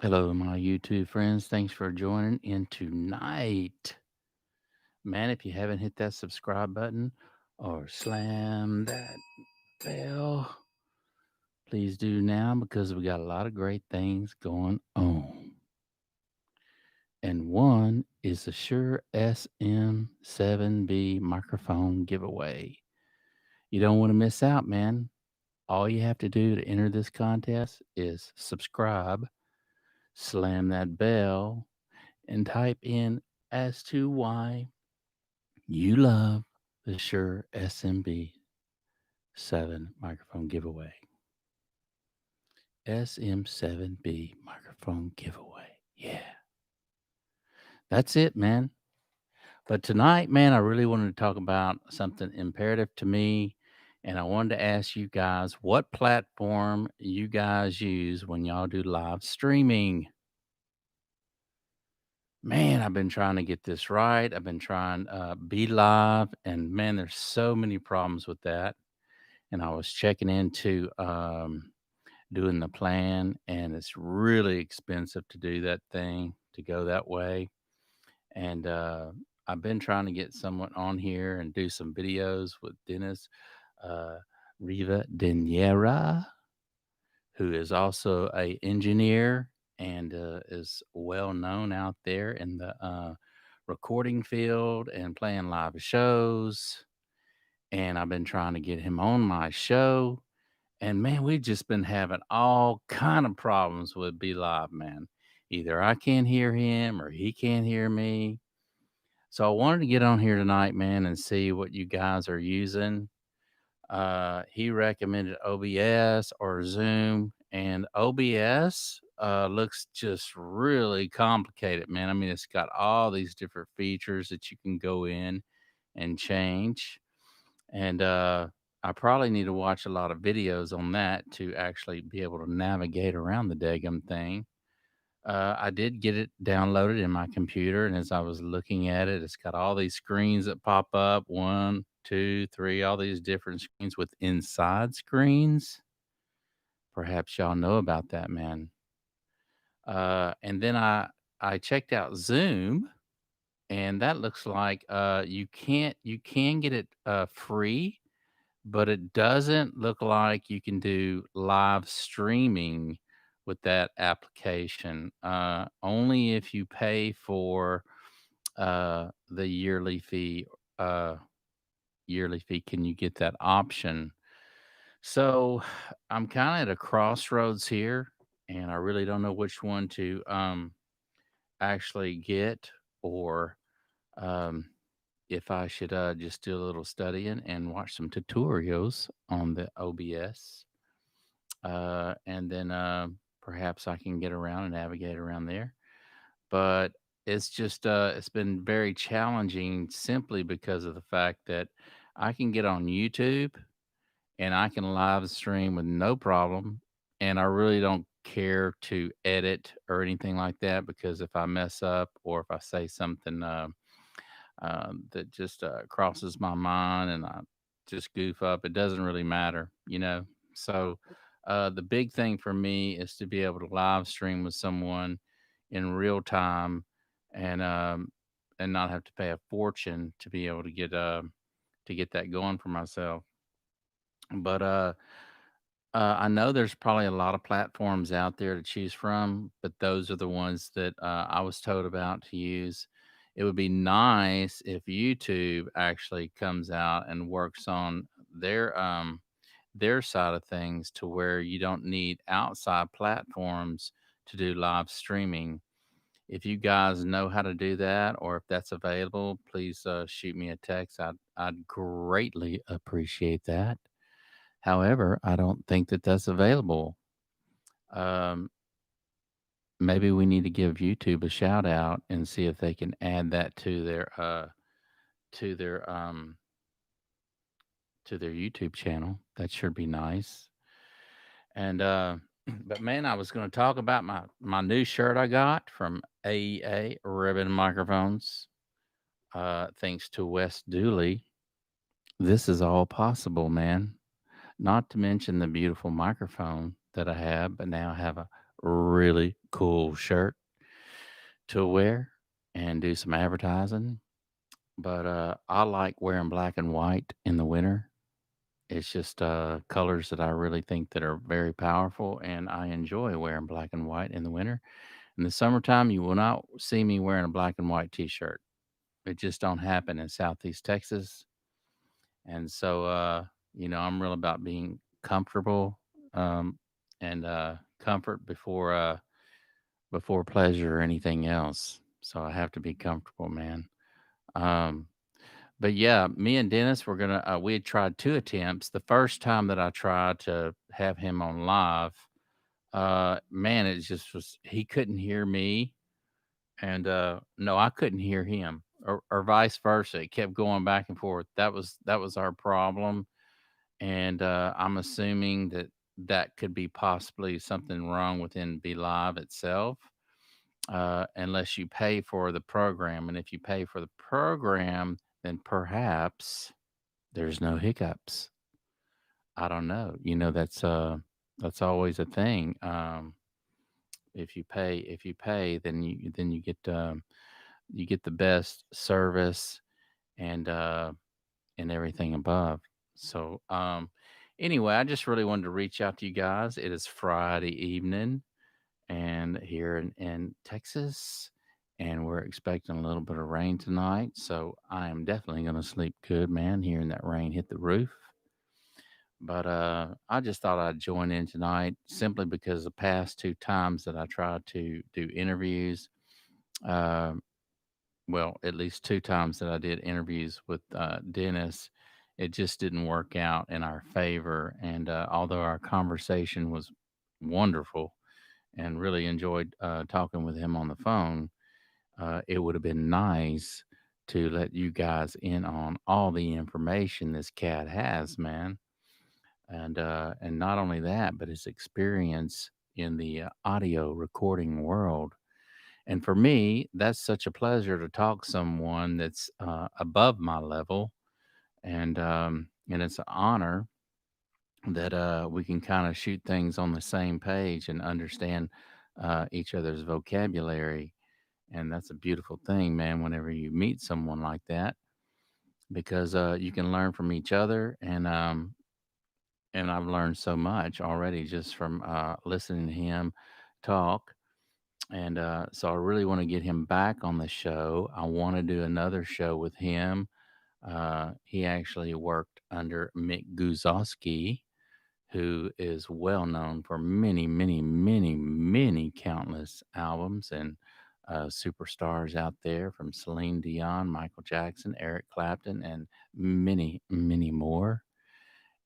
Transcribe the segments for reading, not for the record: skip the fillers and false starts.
Hello, my YouTube friends. Thanks for joining in tonight. Man, if you haven't hit that subscribe button or slam that bell, please do now because we got a lot of great things going on. And one is the Shure SM7B microphone giveaway. You don't want to miss out, man. All you have to do to enter this contest is subscribe, slam that bell, and type in as to why you love the Shure SM7 microphone giveaway. SM7B microphone giveaway. Yeah. That's it, man. But tonight, man, I really wanted to talk about something imperative to me. And I wanted to ask you guys what platform you guys use when y'all do live streaming. Man, I've been trying to get this right. I've been trying be live, and man, there's so many problems with that. And I was checking into doing the plan, and it's really expensive to do that thing to go that way. And I've been trying to get someone on here and do some videos with Dennis uh, Riva Deniera, who is also a engineer and is well known out there in the recording field and playing live shows. And I've been trying to get him on my show. And man, we've just been having all kind of problems with Be Live, man. Either I can't hear him or he can't hear me. So I wanted to get on here tonight, man, and see what you guys are using. He recommended OBS or Zoom, and OBS looks just really complicated, man. I mean, it's got all these different features that you can go in and change. And I probably need to watch a lot of videos on that to actually be able to navigate around the daggum thing. I did get it downloaded in my computer, and as I was looking at it, it's got all these screens that pop up, 1, 2, 3, all these different screens with inside screens. Perhaps y'all know about that, man. And then I checked out Zoom, and that looks like you can get it free, but it doesn't look like you can do live streaming with that application. Only if you pay for the uh, yearly fee can you get that option. So I'm kind of at a crossroads here, and I really don't know which one to actually get, or um, if I should just do a little studying and watch some tutorials on the OBS, and then perhaps I can get around and navigate around there. But it's just it's been very challenging simply because of the fact that I can get on YouTube and I can live stream with no problem, and I really don't care to edit or anything like that, because if I mess up or if I say something that just crosses my mind and I just goof up, it doesn't really matter. So the big thing for me is to be able to live stream with someone in real time, and not have to pay a fortune to be able to get that going for myself. But I know there's probably a lot of platforms out there to choose from, but those are the ones that I was told about to use. It would be nice if YouTube actually comes out and works on their side of things to where you don't need outside platforms to do live streaming. If you guys know how to do that, or if that's available, please shoot me a text. I'd greatly appreciate that. However, I don't think that that's available. Um, Maybe we need to give YouTube a shout out and see if they can add that to their to their YouTube channel. That should be nice. And but man, I was going to talk about my new shirt I got from AEA Ribbon Microphones. Thanks to Wes Dooley. This is all possible, man. Not to mention the beautiful microphone that I have, but now I have a really cool shirt to wear and do some advertising. But I like wearing black and white in the winter. It's just colors that I really think that are very powerful, and I enjoy wearing black and white in the winter. In the summertime, you will not see me wearing a black and white T-shirt. It just don't happen in Southeast Texas, and so I'm real about being comfortable, um, and comfort before pleasure or anything else. So I have to be comfortable, man. Um, but yeah, me and Dennis were gonna. We had tried two attempts. The first time that I tried to have him on live, man, it just was. He couldn't hear me, and no, I couldn't hear him, or vice versa. It kept going back and forth. That was our problem, and I'm assuming that that could be possibly something wrong within Be Live itself, unless you pay for the program. And if you pay for the program, then perhaps there's no hiccups. I don't know. That's always a thing. If you pay, then you get the best service and and everything above. So anyway, I just really wanted to reach out to you guys. It is Friday evening and here in Texas, and we're expecting a little bit of rain tonight. So I am definitely going to sleep good, man, hearing that rain hit the roof. But I just thought I'd join in tonight simply because the past two times that I tried to do interviews, uh, well, at least two times that I did interviews with Dennis, it just didn't work out in our favor. And although our conversation was wonderful and really enjoyed talking with him on the phone, it would have been nice to let you guys in on all the information this cat has, man. And not only that, but his experience in the audio recording world. And for me, that's such a pleasure to talk someone that's above my level, and it's an honor that we can kind of shoot things on the same page and understand each other's vocabulary. And that's a beautiful thing, man. Whenever you meet someone like that, because you can learn from each other, and I've learned so much already just from listening to him talk. And so I really want to get him back on the show. I want to do another show with him. He actually worked under Mick Guzowski, who is well known for many, many, many, many countless albums and superstars out there from Celine Dion, Michael Jackson, Eric Clapton, and many, many more.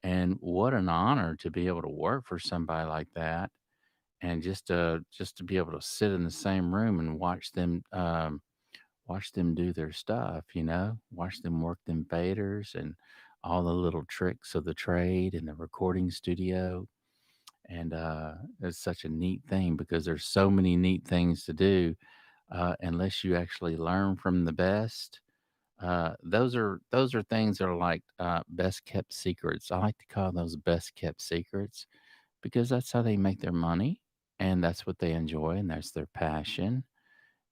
And what an honor to be able to work for somebody like that, and just to be able to sit in the same room and watch them do their stuff, watch them work them faders and all the little tricks of the trade in the recording studio. And it's such a neat thing because there's so many neat things to do, unless you actually learn from the best. Those are things that are like best kept secrets. I like to call those best kept secrets because that's how they make their money, and that's what they enjoy, and that's their passion.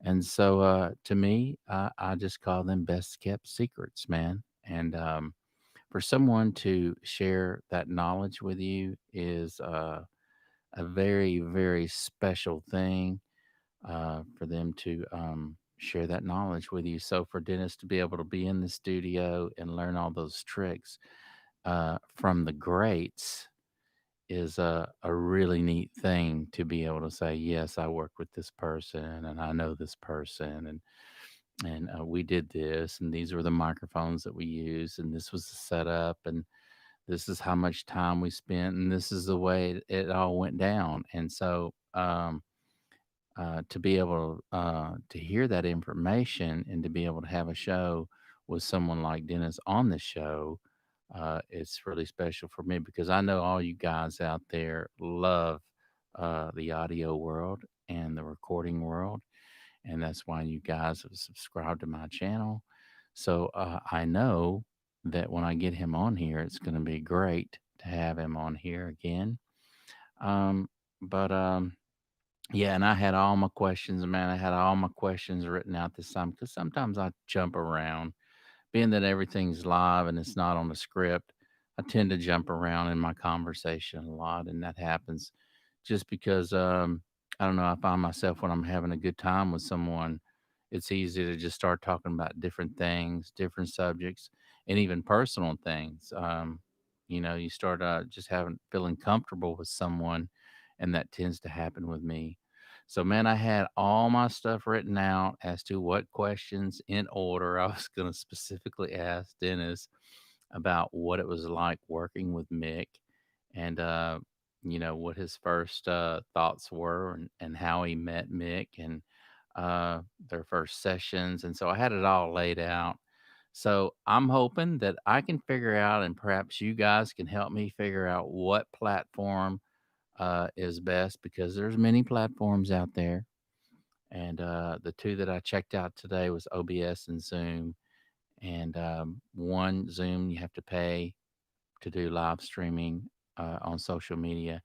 And so, to me, I just call them best kept secrets, man. And for someone to share that knowledge with you is a very, very special thing, for them to share that knowledge with you. So, for Dennis to be able to be in the studio and learn all those tricks from the greats is a really neat thing to be able to say, yes, I work with this person and I know this person, and we did this, and these were the microphones that we used, and this was the setup, and this is how much time we spent, and this is the way it all went down. And so to be able to hear that information and to be able to have a show with someone like Dennis on the show, it's really special for me because I know all you guys out there love the audio world and the recording world, and that's why you guys have subscribed to my channel. So I know that when I get him on here, it's going to be great to have him on here again. Um, but Yeah, and I had all my questions, man. I had all my questions written out this time because sometimes I jump around. Being that everything's live and it's not on the script, I tend to jump around in my conversation a lot, and that happens just because I don't know. I find myself when I'm having a good time with someone, it's easy to just start talking about different things, different subjects, and even personal things. You start just having feeling comfortable with someone, and that tends to happen with me. So, man, I had all my stuff written out as to what questions in order I was going to specifically ask Dennis about what it was like working with Mick and, what his first thoughts were and how he met Mick and their first sessions. And so I had it all laid out. So I'm hoping that I can figure out, and perhaps you guys can help me figure out what platform is best because there's many platforms out there. And the two that I checked out today was OBS and Zoom. And one Zoom you have to pay to do live streaming on social media,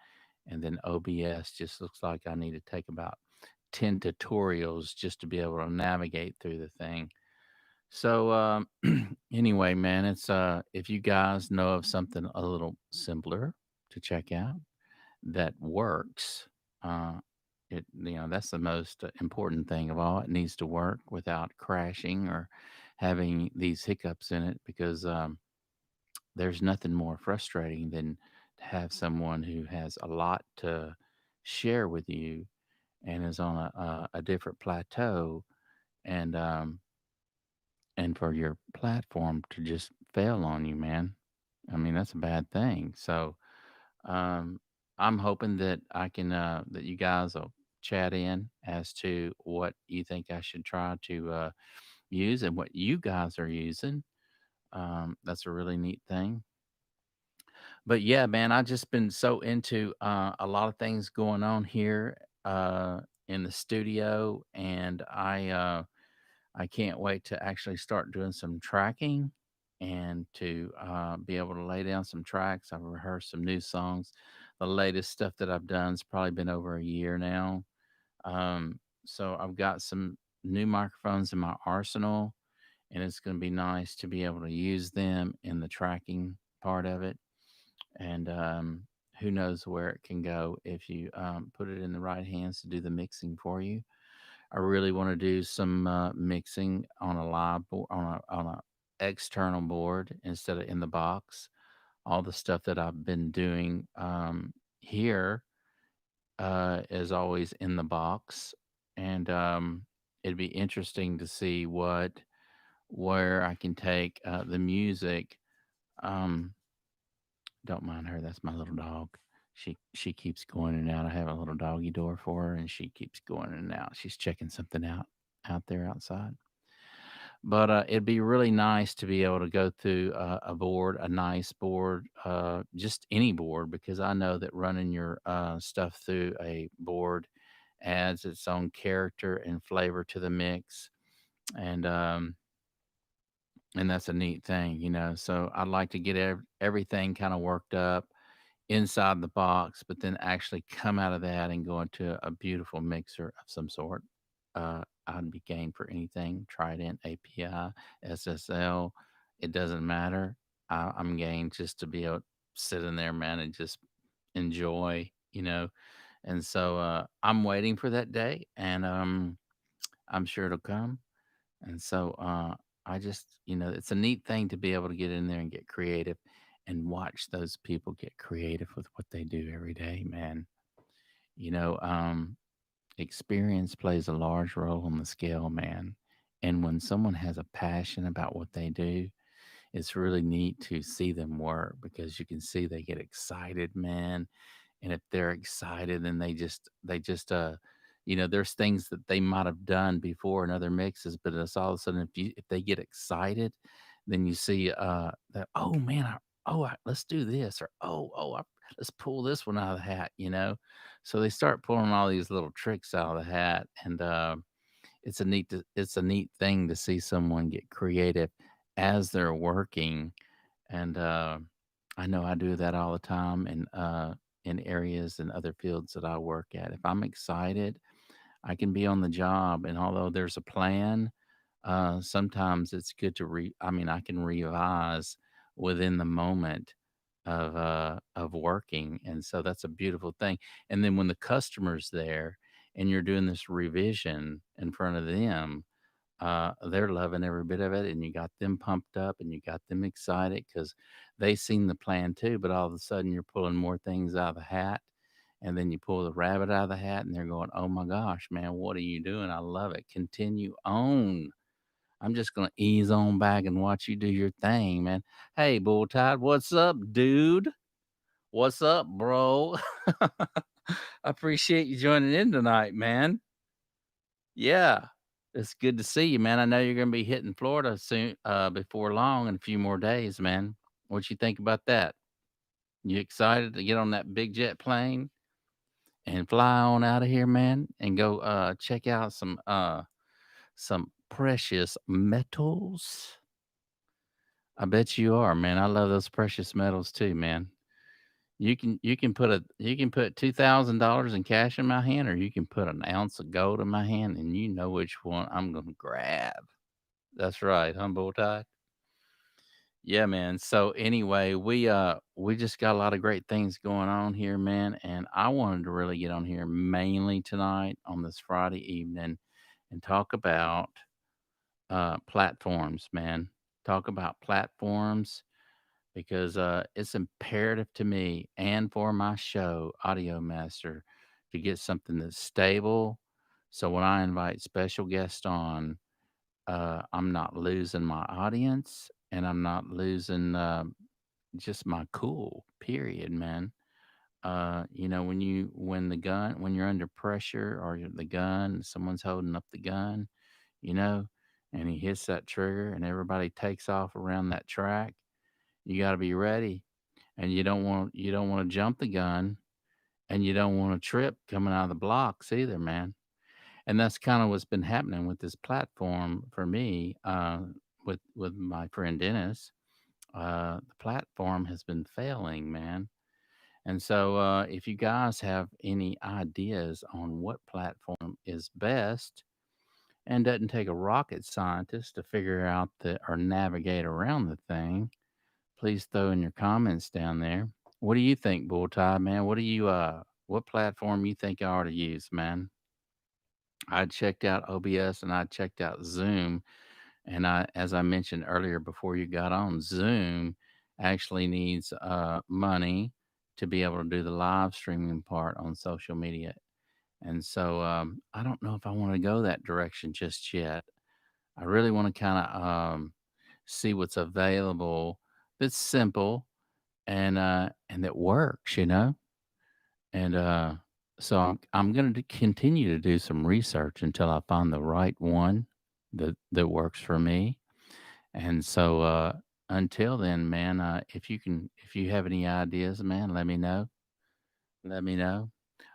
and then OBS just looks like I need to take about 10 tutorials just to be able to navigate through the thing. So anyway, man, it's if you guys know of something a little simpler to check out that works. Uh, that's the most important thing of all. It needs to work without crashing or having these hiccups in it because there's nothing more frustrating than to have someone who has a lot to share with you and is on a different plateau and and for your platform to just fail on you, man. I mean, that's a bad thing. So um, I'm hoping that I can that you guys will chat in as to what you think I should try to use and what you guys are using. That's a really neat thing. But yeah, man, I just been so into a lot of things going on here in the studio, and I can't wait to actually start doing some tracking and to be able to lay down some tracks. I've rehearsed some new songs. The latest stuff that I've done has probably been over a year now. So I've got some new microphones in my arsenal, and it's going to be nice to be able to use them in the tracking part of it. And who knows where it can go if you put it in the right hands to do the mixing for you. I really want to do some mixing on a live board, on a external board instead of in the box. All the stuff that I've been doing here is always in the box, and it'd be interesting to see where I can take the music. Um, don't mind her. That's my little dog. She keeps going in and out. I have a little doggy door for her, and she keeps going in and out. She's checking something out there outside. But it'd be really nice to be able to go through a board, a nice board, just any board, because I know that running your stuff through a board adds its own character and flavor to the mix, and and that's a neat thing. So I'd like to get everything kind of worked up inside the box, but then actually come out of that and go into a beautiful mixer of some sort. I'd be game for anything. Trident, API, SSL. It doesn't matter. I'm game just to be able to sit in there, man, and just enjoy. And so I'm waiting for that day, and I'm sure it'll come. And so I just, it's a neat thing to be able to get in there and get creative and watch those people get creative with what they do every day, man. You know, um, Experience plays a large role on the scale, man. And when someone has a passion about what they do, it's really neat to see them work because you can see they get excited, man. And if they're excited, then they just there's things that they might have done before in other mixes, but it's all of a sudden if they get excited, then you see that, oh man, let's do this, or let's pull this one out of the hat. So they start pulling all these little tricks out of the hat, and it's a neat thing to see someone get creative as they're working, and I know I do that all the time, and in areas and other fields that I work at. If I'm excited, I can be on the job, and although there's a plan, sometimes it's good to I mean, I can revise within the moment of working, and so that's a beautiful thing. And then when the customer's there and you're doing this revision in front of them, they're loving every bit of it, and you got them pumped up and you got them excited because they seen the plan too. But all of a sudden, you're pulling more things out of the hat, and then you pull the rabbit out of the hat, and they're going, "Oh my gosh, man, what are you doing? I love it. Continue on. I'm just gonna ease on back and watch you do your thing, man. Hey, Bull Tide, what's up, dude? What's up, bro? I appreciate you joining in tonight, man. Yeah, it's good to see you, man. I know you're gonna be hitting Florida soon, before long, in a few more days, man. What you think about that? You excited to get on that big jet plane and fly on out of here, man, and go check out some precious metals? I bet you are, man. I love those precious metals too, man. You can put $2,000 in cash in my hand, or you can put an ounce of gold in my hand, and you know which one I'm gonna grab. That's right, humble tide. Yeah, man. So anyway, we just got a lot of great things going on here, man. And I wanted to really get on here mainly tonight on this Friday evening and talk about platforms, man. Talk about platforms because it's imperative to me and for my show, Audio Master, to get something that's stable. So when I invite special guests on, I'm not losing my audience and I'm not losing just my cool, period, man. When you're under pressure or the gun, someone's holding up the gun, you know, and he hits that trigger and everybody takes off around that track, you got to be ready. And you don't want to jump the gun, and you don't want to trip coming out of the blocks either, man. And that's kind of what's been happening with this platform for me, with my friend Dennis. The platform has been failing, man. And so, if you guys have any ideas on what platform is best, and doesn't take a rocket scientist to figure out or navigate around the thing, please throw in your comments down there. What do you think, Bull Tide, man? What platform you think I ought to use, man? I checked out OBS and I checked out Zoom. And as I mentioned earlier before you got on, Zoom actually needs money to be able to do the live streaming part on social media. And so I don't know if I want to go that direction just yet. I really want to kind of see what's available that's simple and that works, you know. And so I'm going to continue to do some research until I find the right one that works for me. And so until then, man, if you have any ideas, man, let me know. Let me know.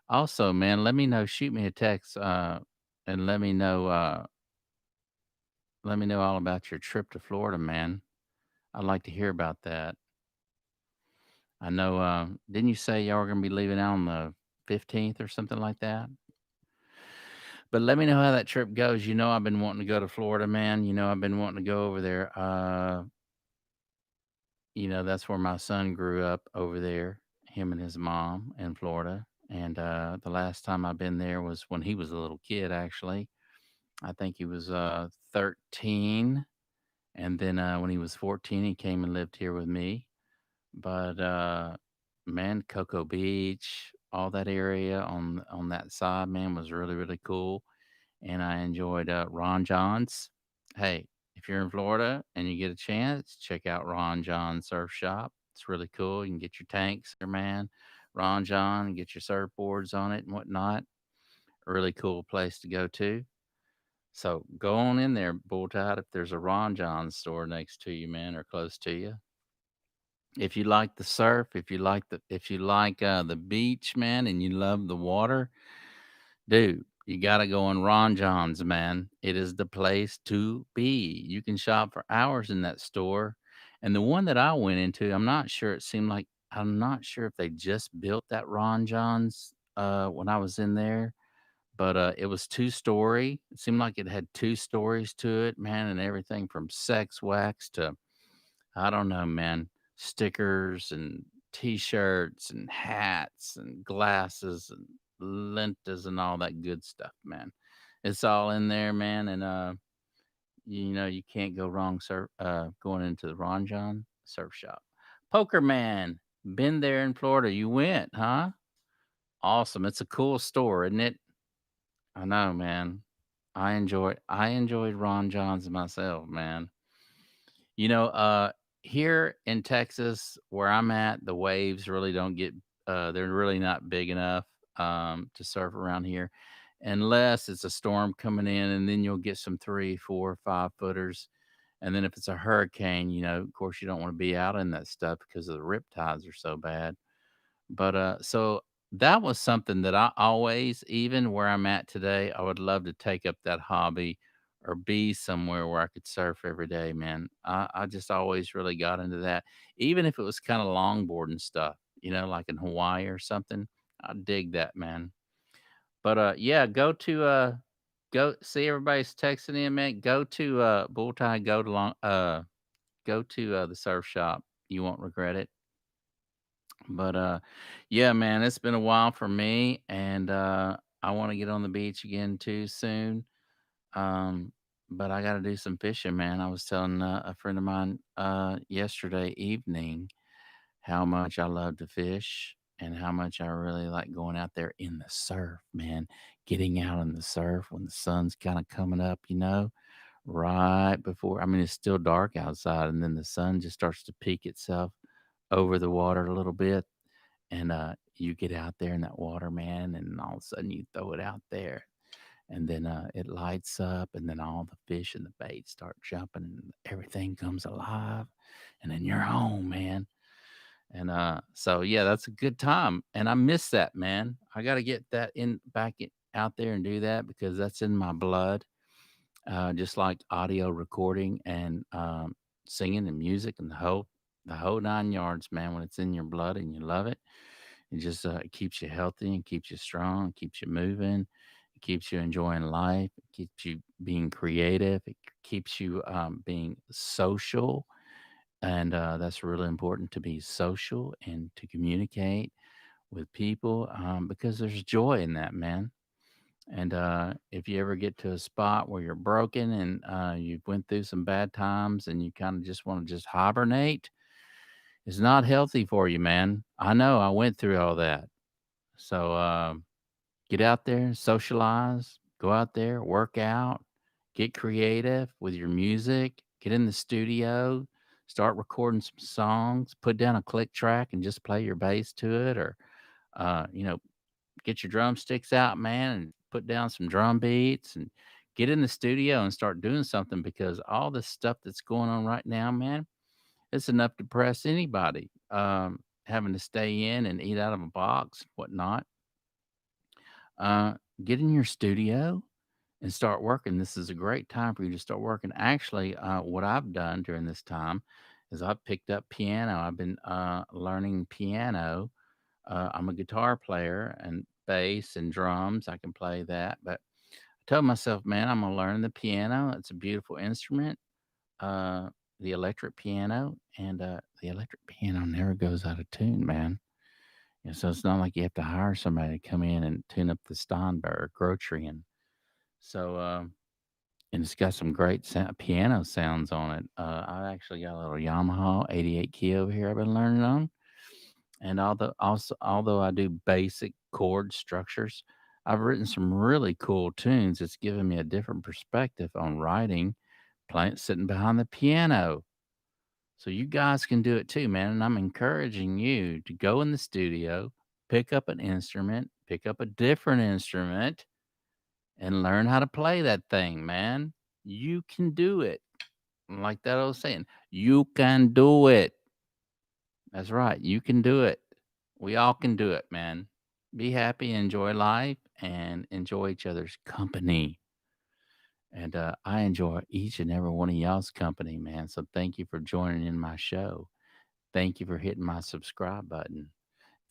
Also, man, let me know. Shoot me a text and let me know all about your trip to Florida, man. I'd like to hear about that. I know. Didn't you say y'all were gonna be leaving out on the 15th or something like that? But let me know how that trip goes. You know, I've been wanting to go to Florida, man. You know, I've been wanting to go over there. That's where my son grew up over there, him and his mom in Florida. And the last time I've been there was when he was a little kid, actually. I think he was 13. And then when he was 14, he came and lived here with me. But man, Cocoa Beach, all that area on that side, man, was really really cool, and I enjoyed Ron John's. Hey, if you're in Florida and you get a chance, check out Ron John Surf Shop. It's really cool. You can get your tanks there, man. Ron John, get your surfboards on it and whatnot. A really cool place to go to. So go on in there, Bull Tide, if there's a Ron John store next to you, man, or close to you. If you like the surf, if you like the beach, man, and you love the water, dude, you gotta go on Ron John's, man. It is the place to be. You can shop for hours in that store. And the one that I went into, I'm not sure. It seemed like I'm not sure if they just built that Ron John's when I was in there, but it was 2 story. It seemed like it had 2 stories to it, man, and everything from sex wax to I don't know, man, stickers and t-shirts and hats and glasses and lentas and all that good stuff, man. It's all in there, man, and you can't go wrong going into the Ron John surf shop. Poker Man, been there in Florida. You went, huh? Awesome. It's a cool store, isn't it? I know, man. I enjoyed Ron John's myself, man. You know, here in Texas, where I'm at, the waves really don't get, they're really not big enough to surf around here, unless it's a storm coming in, and then you'll get some 3, 4, 5 footers. And then if it's a hurricane, of course, you don't want to be out in that stuff because of the rip tides are so bad. But, so that was something that I always, even where I'm at today, I would love to take up that hobby or be somewhere where I could surf every day, man. I just always really got into that. Even if it was kind of longboard and stuff, like in Hawaii or something. I dig that, man. But yeah, go see everybody's texting in, man. Go to Bull Tie, go to the surf shop. You won't regret it. But, yeah, man, it's been a while for me, and, I wanna get on the beach again too soon, um, but I gotta do some fishing, man. I was telling, a friend of mine, yesterday evening how much I love to fish and how much I really like going out there in the surf, man. Getting out in the surf when the sun's kinda coming up, right before it's still dark outside, and then the sun just starts to peek itself over the water a little bit. And, you get out there in that water, man, and all of a sudden you throw it out there, and then, it lights up, and then all the fish and the bait start jumping, and everything comes alive, and then you're home, man. And, so, yeah, that's a good time, and I miss that, man. I gotta get that in back I out there and do that because that's in my blood, just like audio recording and, singing and music and the whole 9 yards, man. When it's in your blood and you love it, it just, it keeps you healthy and keeps you strong, keeps you moving, it keeps you enjoying life, it keeps you being creative, it keeps you, being social, and, that's really important to be social and to communicate with people, because there's joy in that, man. And, if you ever get to a spot where you're broken and, you've went through some bad times and you kinda just wanna just hibernate, it's not healthy for you, man. I know, I went through all that. So, get out there, socialize, go out there, work out, get creative with your music, get in the studio, start recording some songs, put down a click track and just play your bass to it, or, uh, you know, get your drumsticks out, man, and put down some drum beats and get in the studio and start doing something because all this stuff that's going on right now, man, it's enough to depress anybody. Having to stay in and eat out of a box, whatnot. Uh, get in your studio and start working. This is a great time for you to start working. Actually, what I've done during this time is I've picked up piano. I've been learning piano. I'm a guitar player and bass and drums. I can play that. But I told myself, man, I'm going to learn the piano. It's a beautiful instrument, uh, the electric piano. And the electric piano never goes out of tune, man. Yeah, so it's not like you have to hire somebody to come in and tune up the Steinberg Grotrian. So, and it's got some great piano sounds on it. I actually got a little Yamaha 88 key over here I've been learning on. And although I do basic chord structures, I've written some really cool tunes. It's given me a different perspective on writing, playing, sitting behind the piano. So you guys can do it too, man. And I'm encouraging you to go in the studio, pick up an instrument, pick up a different instrument, and learn how to play that thing, man. You can do it. Like that old saying, you can do it. That's right. You can do it. We all can do it, man. Be happy, enjoy life, and enjoy each other's company. And I enjoy each and every one of y'all's company, man. So thank you for joining in my show. Thank you for hitting my subscribe button.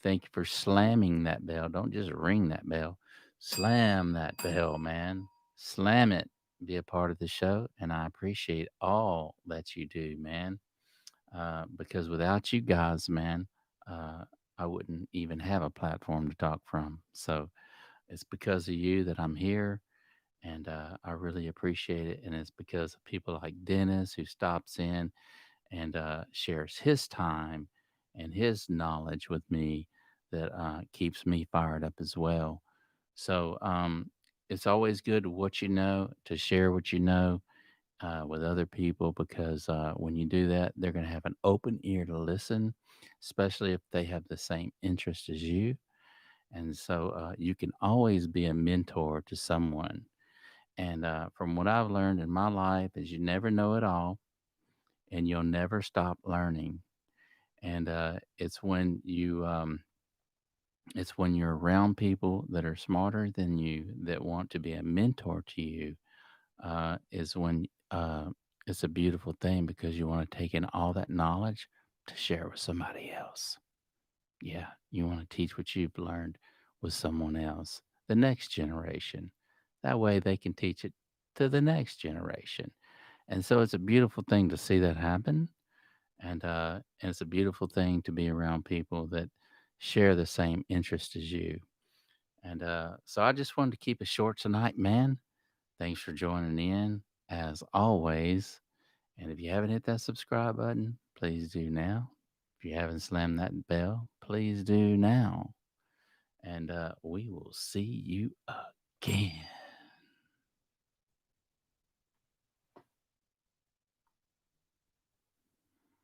Thank you for slamming that bell. Don't just ring that bell. Slam that bell, man. Slam it. Be a part of the show. And I appreciate all that you do, man. Because without you guys, man, uh, I wouldn't even have a platform to talk from. So it's because of you that I'm here. And I really appreciate it. And it's because of people like Dennis who stops in and shares his time and his knowledge with me that keeps me fired up as well. So it's always good what you know to share what you know with other people because when you do that, they're going to have an open ear to listen, especially if they have the same interest as you. And so you can always be a mentor to someone. And from what I've learned in my life is you never know it all and you'll never stop learning. And it's when you're around people that are smarter than you that want to be a mentor to you is when it's a beautiful thing because you want to take in all that knowledge to share with somebody else. Yeah, you want to teach what you've learned with someone else, the next generation. That way they can teach it to the next generation. And so it's a beautiful thing to see that happen. And it's a beautiful thing to be around people that share the same interest as you. And so I just wanted to keep it short tonight, man. Thanks for joining in as always. And if you haven't hit that subscribe button, please do now. If you haven't slammed that bell, please do now. And we will see you again.